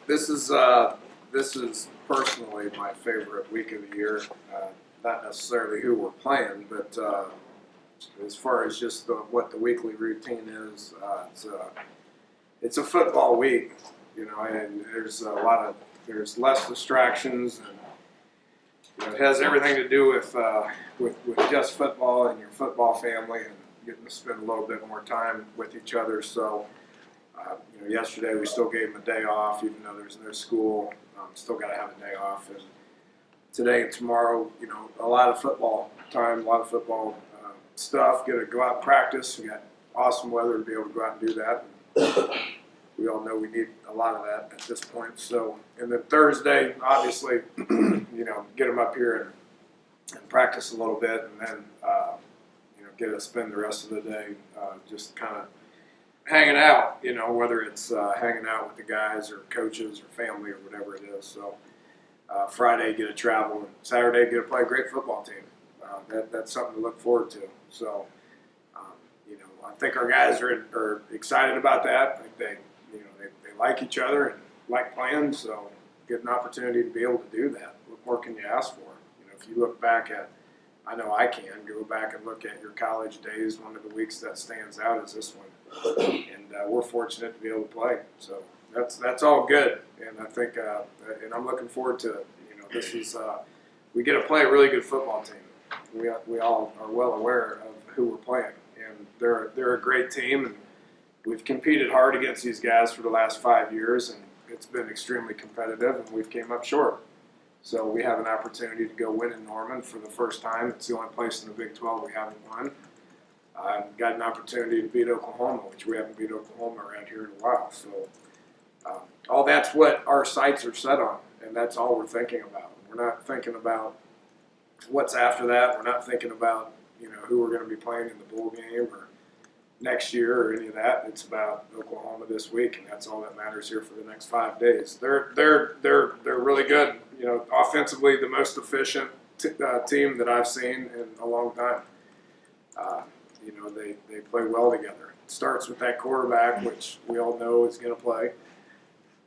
This is personally my favorite week of the year. Not necessarily who we're playing, but as far as just what the weekly routine is, it's a football week, and there's less distractions, and it has everything to do with just football and your football family and getting to spend a little bit more time with each other. So. Yesterday we still gave them a day off, even though there's no school. Still got to have a day off. And today and tomorrow, a lot of football time, a lot of football stuff. Get to go out and practice. We got awesome weather to be able to go out and do that. And we all know we need a lot of that at this point. So, and then Thursday, obviously, get them up here and practice a little bit, and then get to spend the rest of the day just kind of hanging out, whether it's hanging out with the guys or coaches or family or whatever it is. So Friday get to travel, and Saturday get to play a great football team. That's something to look forward to. So I think our guys are excited about that. I think they like each other and like playing. So get an opportunity to be able to do that. What more can you ask for? If you look back at, I know I can go back and look at your college days. One of the weeks that stands out is this one. And we're fortunate to be able to play, so that's all good. And I think, and I'm looking forward to it. This is we get to play a really good football team. We all are well aware of who we're playing, and they're a great team. And we've competed hard against these guys for the last 5 years, and it's been extremely competitive, and we've came up short. So we have an opportunity to go win in Norman for the first time. It's the only place in the Big 12 we haven't won. I've got an opportunity to beat Oklahoma, which we haven't beat Oklahoma around here in a while. So all that's what our sights are set on, and that's all we're thinking about. We're not thinking about what's after that. We're not thinking about who we're going to be playing in the bowl game or next year or any of that. It's about Oklahoma this week, and that's all that matters here for the next 5 days. They're really good. Offensively, the most efficient team that I've seen in a long time. They play well together. It starts with that quarterback, which we all know is going to play.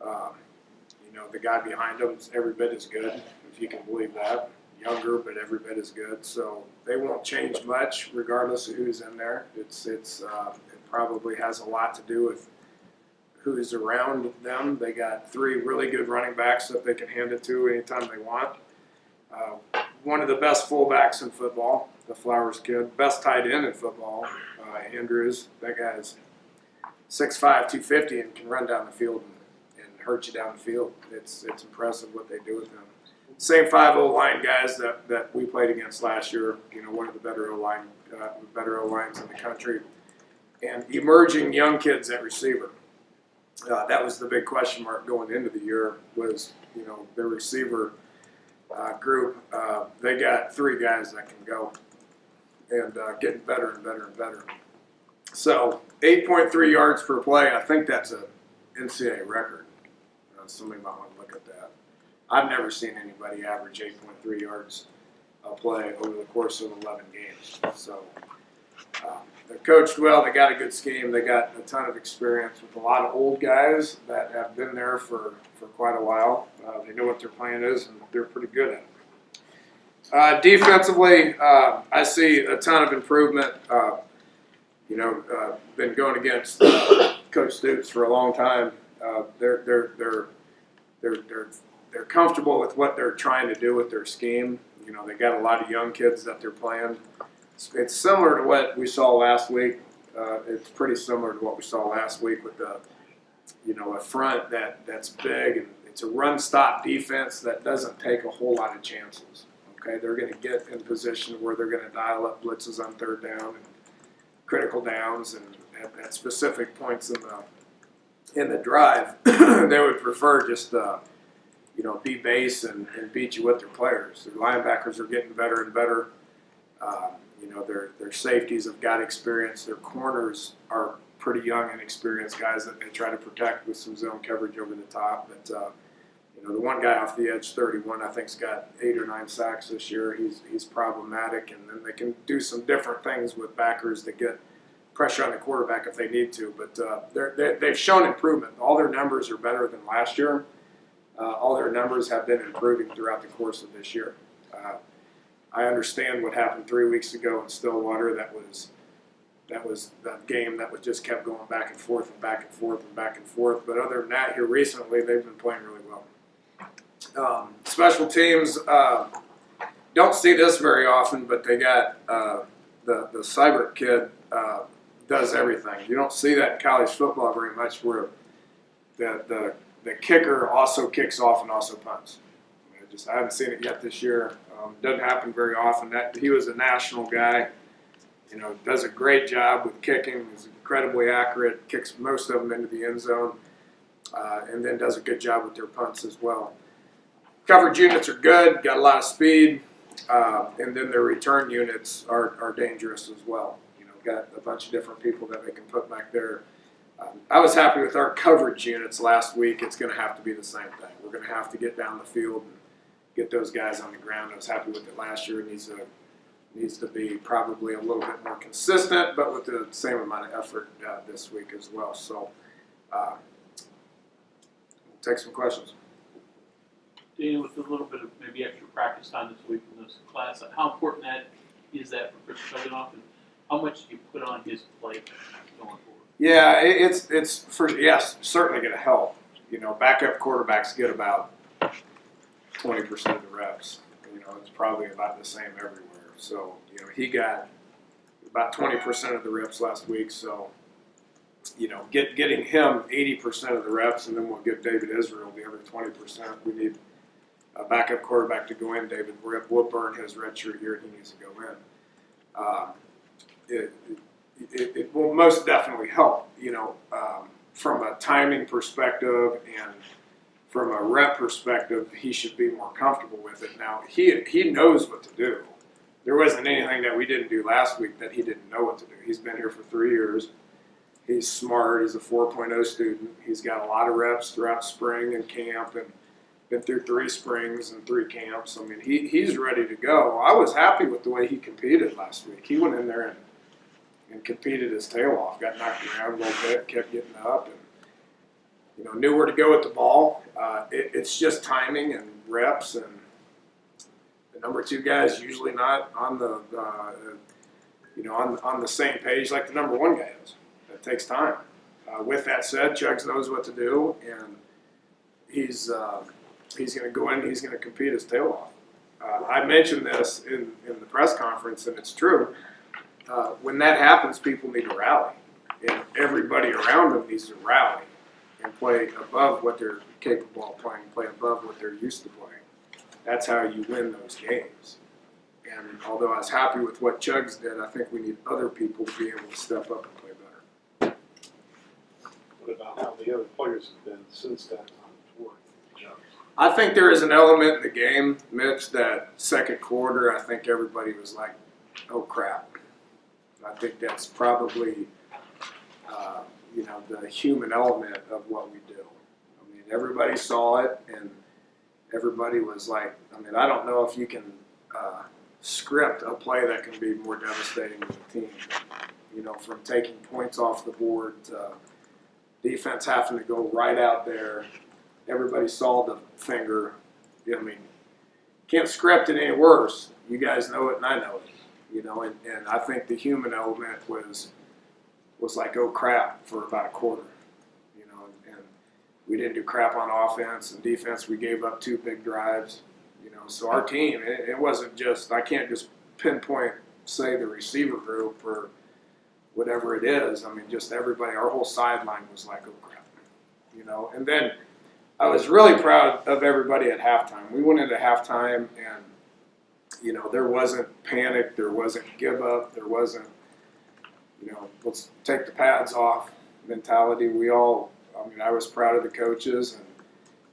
The guy behind him is every bit as good, if you can believe that. Younger, but every bit as good. So they won't change much, regardless of who's in there. It probably has a lot to do with who's around them. They got 3 really good running backs that they can hand it to anytime they want. One of the best fullbacks in football, the Flowers kid. Best tight end in football, Andrews. That guy's 6'5", 250, and can run down the field and hurt you down the field. It's impressive what they do with him. Same 5 O-line guys that we played against last year. One of the better O-lines in the country. And emerging young kids at receiver. That was the big question mark going into the year was, their receiver group. They got 3 guys that can go and getting better and better and better. So 8.3 yards per play, I think that's an NCAA record. Somebody might want to look at that. I've never seen anybody average 8.3 yards a play over the course of 11 games. So they're coached well. They got a good scheme. They got a ton of experience with a lot of old guys that have been there for quite a while. They know what their plan is, and they're pretty good at it. Defensively, I see a ton of improvement. Been going against Coach Stoops for a long time. They're comfortable with what they're trying to do with their scheme. They got a lot of young kids that they're playing. It's similar to what we saw last week. It's pretty similar to what we saw last week with a front that's big, and it's a run-stop defense that doesn't take a whole lot of chances. Okay, they're going to get in position where they're going to dial up blitzes on 3rd down and critical downs, and at specific points in the drive, they would prefer just be base and beat you with their players. Their linebackers are getting better and better. Their safeties have got experience. Their corners are pretty young and experienced guys that they try to protect with some zone coverage over the top. But the one guy off the edge, 31, I think's got 8 or 9 sacks this year. He's problematic, and then they can do some different things with backers that get pressure on the quarterback if they need to. But they've shown improvement. All their numbers are better than last year. all their numbers have been improving throughout the course of this year. I understand what happened 3 weeks ago in Stillwater. That was that game that was just kept going back and forth and back and forth and back and forth. But other than that, here recently, they've been playing really well. Special teams, don't see this very often, but they got the Cybert kid does everything. You don't see that in college football very much, where the kicker also kicks off and also punts. I haven't seen it yet this year. Doesn't happen very often. He was a national guy. Does a great job with kicking. He's incredibly accurate. Kicks most of them into the end zone, and then does a good job with their punts as well. Coverage units are good. Got a lot of speed, and then their return units are dangerous as well. Got a bunch of different people that they can put back there. I was happy with our coverage units last week. It's going to have to be the same thing. We're going to have to get down the field and get those guys on the ground. I was happy with it last year. It needs to be probably a little bit more consistent, but with the same amount of effort this week as well. So we'll take some questions. Daniel, with a little bit of maybe extra practice time this week in this class, how important is that for Chris Chuganoff, and how much do you put on his plate going forward? Yeah, it's certainly going to help. Backup quarterbacks get about 20% of the reps. It's probably about the same everywhere. So, he got about 20% of the reps last week. So, getting him 80% of the reps, and then we'll give David Israel the other 20%. We need a backup quarterback to go in. David will burn his redshirt year. He needs to go in. It will most definitely help, from a timing perspective and from a rep perspective. He should be more comfortable with it. Now, he knows what to do. There wasn't anything that we didn't do last week that he didn't know what to do. He's been here for 3 years. He's smart. He's a 4.0 student. He's got a lot of reps throughout spring and camp, and been through 3 springs and 3 camps. I mean, he's ready to go. I was happy with the way he competed last week. He went in there and competed his tail off, got knocked around a little bit, kept getting up, and knew where to go with the ball. It's just timing and reps, and the number 2 guys usually not on the on the same page like the number 1 guy is. It takes time. With that said, Chugs knows what to do, and he's going to go in. He's going to compete his tail off. I mentioned this in the press conference, and it's true. When that happens, people need to rally, and everybody around them needs to rally and play above what they're capable of playing, play above what they're used to playing. That's how you win those games. And although I was happy with what Chugs did, I think we need other people to be able to step up and play better. What about how the other players have been since that time toward Chugs? I think there is an element in the game, Mitch, that second quarter, I think everybody was like, oh crap. I think that's probably, the human element of what we do. I mean, everybody saw it, and everybody was like, I don't know if you can script a play that can be more devastating to the team. From taking points off the board to defense having to go right out there. Everybody saw the finger. Can't script it any worse. You guys know it, and I know it. And I think the human element was like, oh crap, for about a quarter. And we didn't do crap on offense and defense. We gave up 2 big drives. So our team, it wasn't just, I can't just pinpoint, say, the receiver group or whatever it is. Just everybody, our whole sideline was like, oh crap. And then I was really proud of everybody at halftime. We went into halftime, and there wasn't panic, there wasn't give up, there wasn't, let's take the pads off mentality. I was proud of the coaches and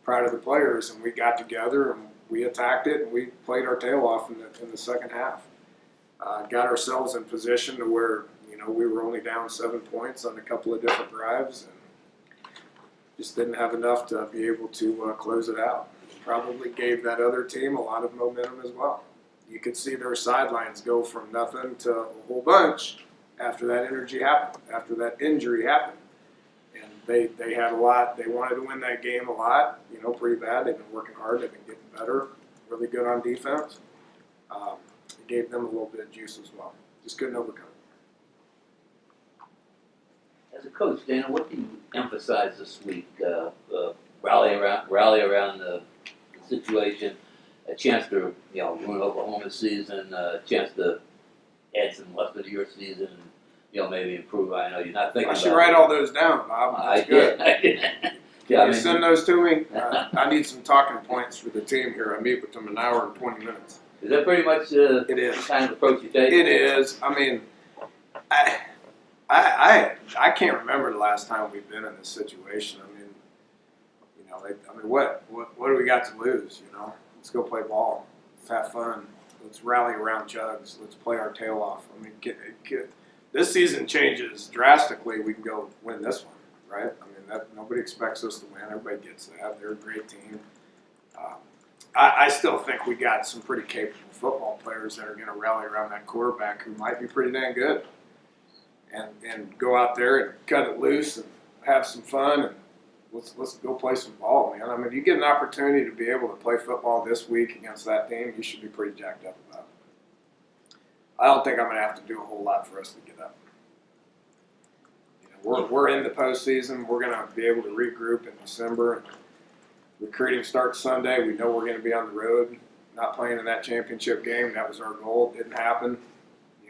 proud of the players, and we got together and we attacked it, and we played our tail off in the second half. Got ourselves in position to where, we were only down 7 points on a couple of different drives, and just didn't have enough to be able to close it out. Probably gave that other team a lot of momentum as well. You could see their sidelines go from nothing to a whole bunch after that injury happened. And they had a lot. They wanted to win that game a lot, pretty bad. They've been working hard. They've been getting better, really good on defense. It gave them a little bit of juice as well. Just couldn't overcome it. As a coach, Dana, what do you emphasize this week? Rally around the situation, a chance to ruin Oklahoma's season, a chance to add some luster to your season, and maybe improve. I know you're not thinking. I should write all those down, Bob. That's good. I did. Yeah, you send those to me. I need some talking points for the team here. I meet with them an hour and 20 minutes. Is that pretty much It is. the kind of approach you take? It is. I mean, I can't remember the last time we've been in this situation. I mean, what do we got to lose? Let's go play ball. Let's have fun. Let's rally around Chugs. Let's play our tail off. I mean, this season changes drastically. We can go win this one, right? I mean, nobody expects us to win. Everybody gets that. They're a great team. I still think we got some pretty capable football players that are going to rally around that quarterback who might be pretty dang good, and go out there and cut it loose and have some fun, and let's go play some ball, man. I mean, if you get an opportunity to be able to play football this week against that team, you should be pretty jacked up about it. I don't think I'm going to have to do a whole lot for us to get up. We're in the postseason. We're going to be able to regroup in December. Recruiting starts Sunday. We know we're going to be on the road, not playing in that championship game. That was our goal. It didn't happen,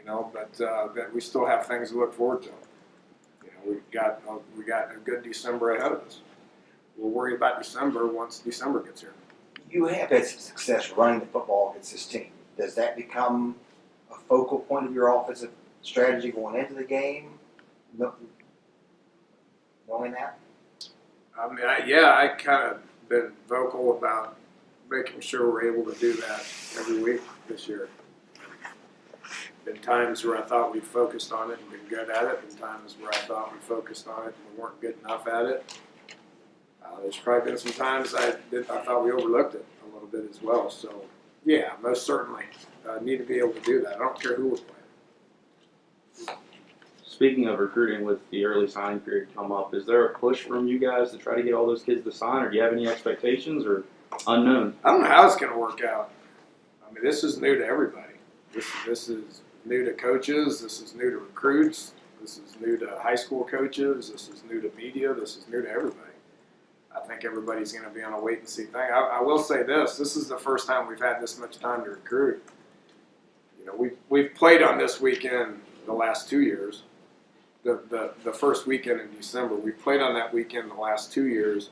but we still have things to look forward to. We got a good December ahead of us. We'll worry about December once December gets here. You have had some success running the football against this team. Does that become a focal point of your offensive strategy going into the game? Knowing that? I mean, I kind of been vocal about making sure we're able to do that every week this year. Been times where I thought we focused on it and been good at it, and times where I thought we focused on it and we weren't good enough at it. There's probably been some times I thought we overlooked it a little bit as well. So, yeah, most certainly need to be able to do that. I don't care who we're playing. Speaking of recruiting, with the early signing period come up, is there a push from you guys to try to get all those kids to sign, or do you have any expectations, or unknown? I don't know how it's going to work out. I mean, this is new to everybody. This is new to coaches. This is new to recruits. This is new to high school coaches. This is new to media. This is new to everybody. I think everybody's going to be on a wait-and-see thing. I will say this. This is the first time we've had this much time to recruit. We've played on this weekend the last 2 years. The first weekend in December, we played on that weekend the last 2 years.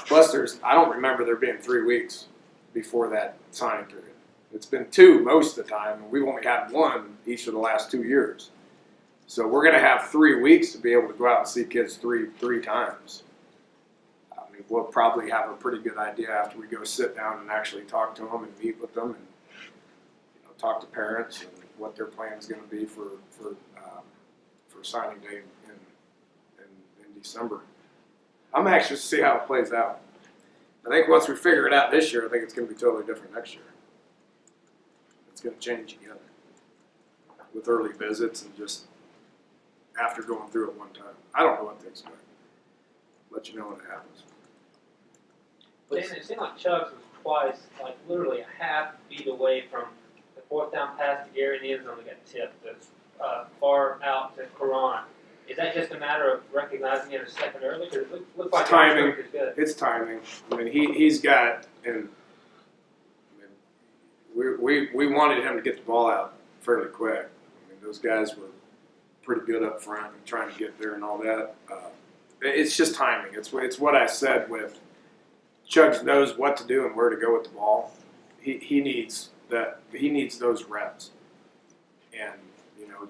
Plus, I don't remember there being 3 weeks before that signing period. It's been 2 most of the time, and we've only had 1 each of the last 2 years. So we're going to have 3 weeks to be able to go out and see kids three times. I mean, we'll probably have a pretty good idea after we go sit down and actually talk to them and meet with them, and talk to parents and what their plan is going to be for signing day in December. I'm anxious to see how it plays out. I think once we figure it out this year, I think it's going to be totally different next year. It's going to change again with early visits and just after going through it one time. I don't know what to expect. Let you know when it happens. But it seemed like Chugs was twice, like literally a half beat away from the 4th down pass to Gary in the end zone that got tipped. That's far out to Quran. Is that just a matter of recognizing it a second early? Because it looks like timing. Is good. It's timing. I mean, he's got, and we wanted him to get the ball out fairly quick. I mean, those guys were pretty good up front and trying to get there and all that. It's just timing. It's what I said with Chugs knows what to do and where to go with the ball. He needs that. He needs those reps, and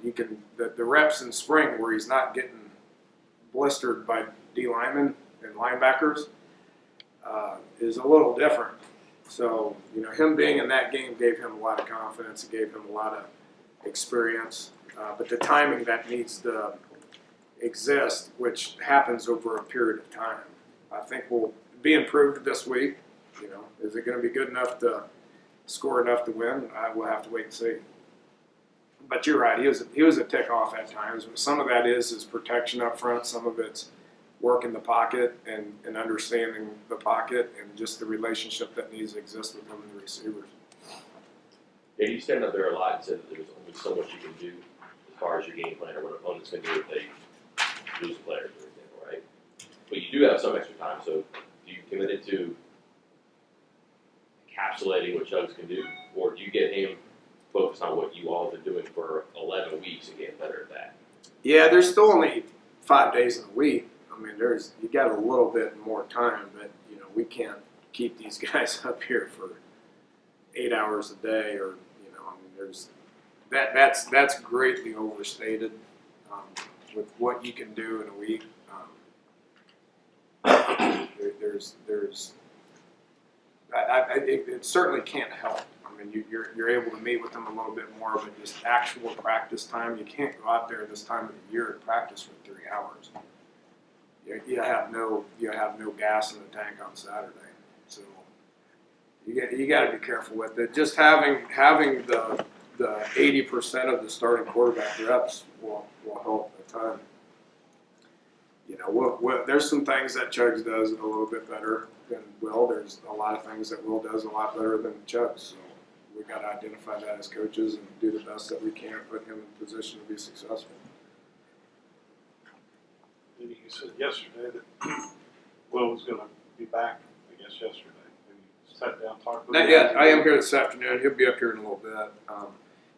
you can the reps in spring where he's not getting blistered by D linemen and linebackers is a little different. So him being in that game gave him a lot of confidence. It gave him a lot of experience. But the timing that needs to exist, which happens over a period of time, I think will be improved this week. Is it going to be good enough to score enough to win? We'll have to wait and see. But you're right. He was a tick off at times. Some of that is his protection up front. Some of it's working the pocket and understanding the pocket and just the relationship that needs to exist with them and the receivers. Yeah, you stand up there a lot and said that there's only so much you can do as far as your game plan or what opponents can do if they lose players, for example, right? But you do have some extra time, so do you commit it to encapsulating what Chugs can do, or do you get him focused on what you all have been doing for 11 weeks and getting better at that? Yeah, there's still only 5 days in a week. I mean, you got a little bit more time, but we can't keep these guys up here for 8 hours a day, or I mean, there's that's greatly overstated with what you can do in a week. It certainly can't help. I mean, you're able to meet with them a little bit more, but just actual practice time, you can't go out there this time of the year and practice for 3 hours. You have no gas in the tank on Saturday, so you got to be careful with it. Just having the 80% of the starting quarterback reps will help a ton. There's some things that Chugs does a little bit better than Will. There's a lot of things that Will does a lot better than Chugs. So we got to identify that as coaches and do the best that we can to put him in position to be successful. Maybe you said yesterday that Will was going to be back, I guess, yesterday. Maybe you sat down, talked with him. Not yet. I am here this afternoon. He'll be up here in a little bit.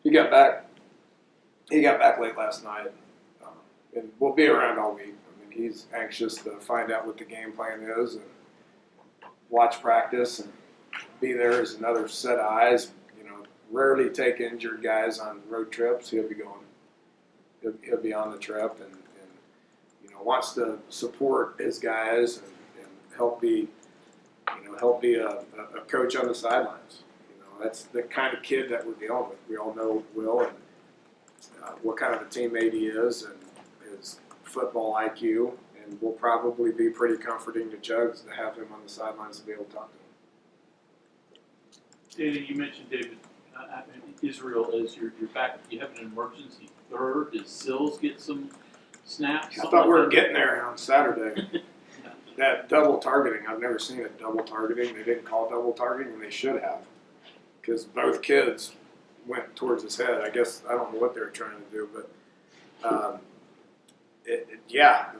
He got back late last night, and we'll be around all week. I mean, he's anxious to find out what the game plan is and watch practice and be there as another set of eyes. Rarely take injured guys on road trips. He'll be going. He'll be on the trip and wants to support his guys and help be a coach on the sidelines. That's the kind of kid that we're dealing with. We all know Will and what kind of a teammate he is and his football IQ, and will probably be pretty comforting to Chugs to have him on the sidelines to be able to talk to him. Dana, you mentioned David Israel as your back. You have an emergency third. Did Sills get some snaps? I thought we were getting there on Saturday. That double targeting, I've never seen a double targeting. They didn't call double targeting, and they should have, because both kids went towards his head. I guess I don't know what they were trying to do, but I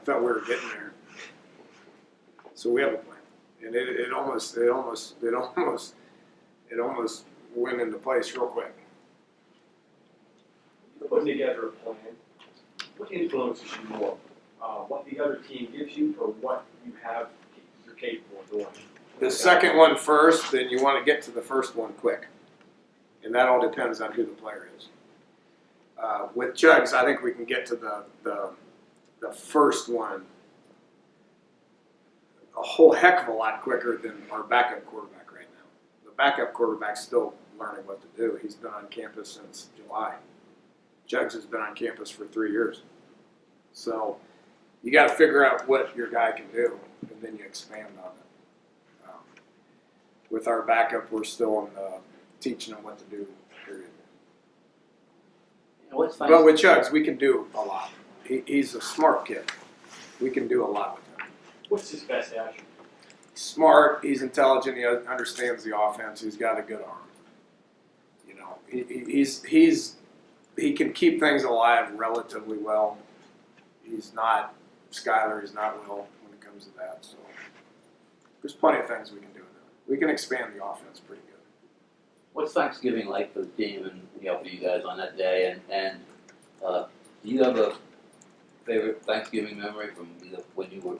thought we were getting there. So we have a plan, and it almost went into place real quick. Putting together a plan, what influences you more? What the other team gives you, or what you're capable of doing? The second one first, then you want to get to the first one quick, and that all depends on who the player is. With Chugs, I think we can get to the first one a whole heck of a lot quicker than our backup quarterback right now. The backup quarterback's still learning what to do. He's been on campus since July. Chugs has been on campus for 3 years. So you got to figure out what your guy can do, and then you expand on it. With our backup, we're still in teaching him what to do, period. What's funny? But with Chugs, we can do a lot. He's a smart kid. We can do a lot with him. What's his best attribute? Smart, he's intelligent, he understands the offense, he's got a good arm. He can keep things alive relatively well. He's not Skyler, he's not Will when it comes to that. So there's plenty of things we can do with him. We can expand the offense pretty good. What's Thanksgiving like for the team and for you guys on that day? And do you have a favorite Thanksgiving memory from either when you were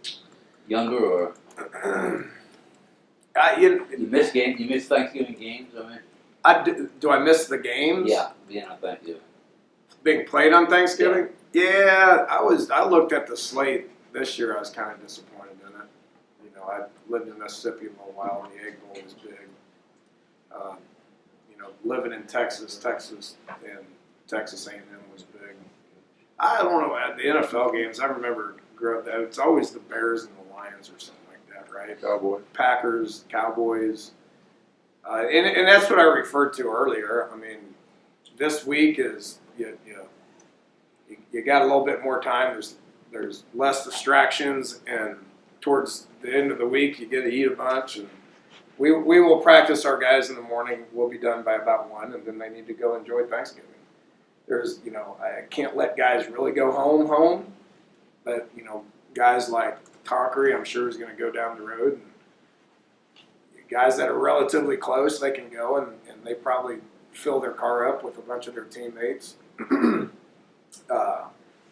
younger or you miss games? You miss Thanksgiving games? I mean, do I miss the games? yeah, being on Thanksgiving. Being played on Thanksgiving? Yeah, I looked at the slate this year. I was kind of disappointed in it. I lived in Mississippi a little while, and the Egg Bowl was big. Living in Texas and Texas A&M was big. I don't know, at the NFL games, I remember growing up that it's always the Bears and the Lions or something like that, right? Cowboy. Packers, Cowboys. And that's what I referred to earlier. I mean, this week is, you got a little bit more time. There's there's less distractions, and towards the end of the week, you get to eat a bunch. And we will practice our guys in the morning. We'll be done by about 1, and then they need to go enjoy Thanksgiving. There's, I can't let guys really go home, but, guys like Tonkery, I'm sure is going to go down the road. And guys that are relatively close, they can go, and they probably fill their car up with a bunch of their teammates.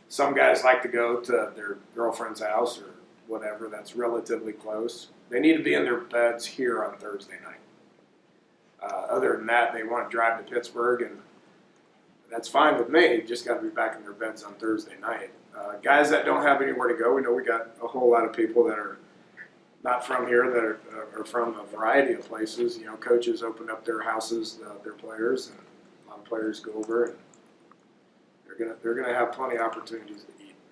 Some guys like to go to their girlfriend's house or whatever that's relatively close. They need to be in their beds here on Thursday night. Other than that, they want to drive to Pittsburgh, and that's fine with me. Just got to be back in their beds on Thursday night. Guys that don't have anywhere to go, we know we got a whole lot of people that are not from here that are from a variety of places. Coaches open up their houses, their players, and a lot of players go over, and they're gonna have plenty of opportunities to eat.